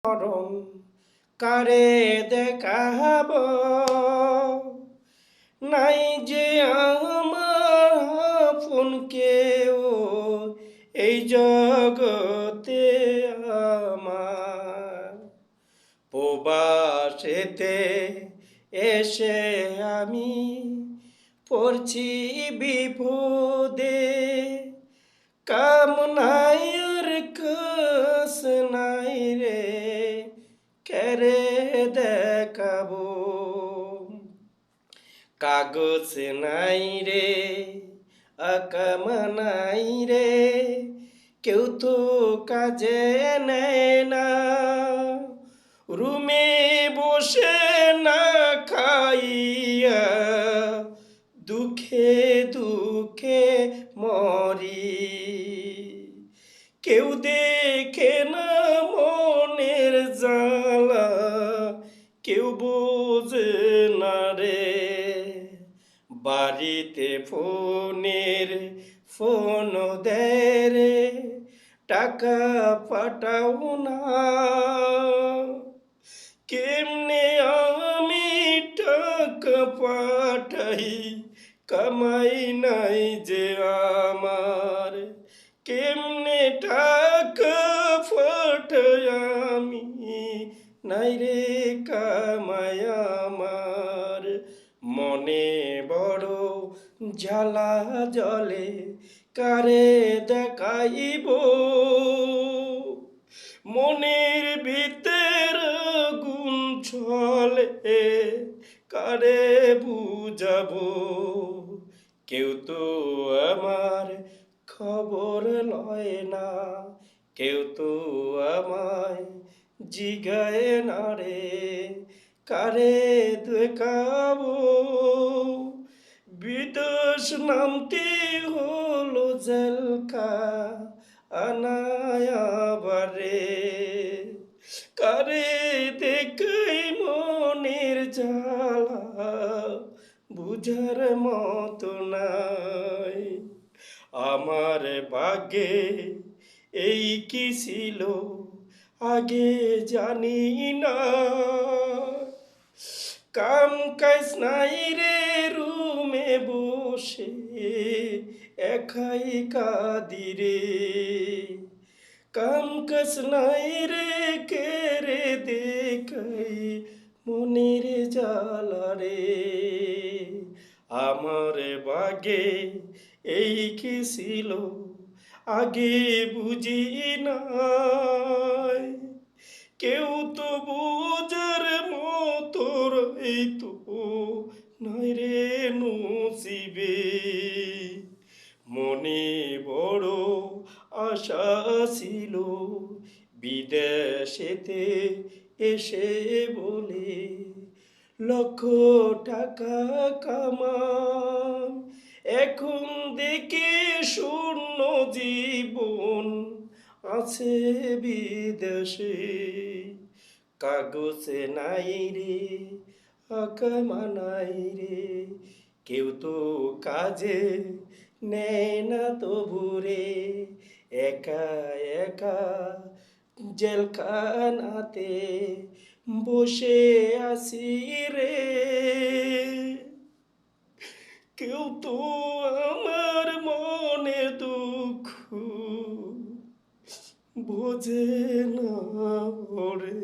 মরণ কারে দেখাব, নাই যে আমার আপন কেউ এই জগতে আমার। প্রবাসেতে এসে আমি পড়ছি বিপদে, কাম নাই আর কাস নাই রে, কেরে দেখাবো। কাগজ নাই রে, আকামা নাই রে, কেউ তো কাজে নেয় না। রুমে বসে না খাইয়া দুঃখে দুঃখে মরি। কেউ দেখে না মনের জ্বালা, কেউ বোঝে না রে। বাড়িতে ফোন দেয় রে, টাকা পাঠাও না। কেমনে আমি টাকা পাঠাই, কামাই নাই যে আমার। কেমনে টাকা পাঠাই আমি, নাই রে কামাই আমার। মনে বড় জ্বালা জলে, কারে দেখাইব। মনের ভিতর গুণ ছলে, কারে বুঝাবো। কেউ তো আমার খবর লয় না, কেউ তো আমায় জিগায় না রে, কারে দেখাবো। বিদেশ নামতে হলো জেলকা আনায়া বারে, কারে দেখাই মনের জ্বালা, বুঝার মতো নাই। আমার ভাগ্যে এই কি ছিল আগে জানি না। কাম কাজ নাই রে, রুমে বসে একাই কাঁদি রে। কাম কাজ নাই রে, কেরে দেখাই মনের জ্বালা রে। আমার ভাগ্যে এই কি ছিল আগে বুঝি নাই। কেউ তো বুঝার মতো রইতো নাই রে নসিবে। মনে বড় আশা ছিল বিদেশেতে এসে বলে, লক্ষ টাকা কামাই। এখন দেখি শূন্য জীবন আছে বিদেশে। কাগজে নাই রে, আকামা নাই রে, কেউ তো কাজে নেয় না তবু রে। একা একা জেলখানাতে বসে আছি রে। কেউ তো আমার মনে দুঃখ বোঝে না রে।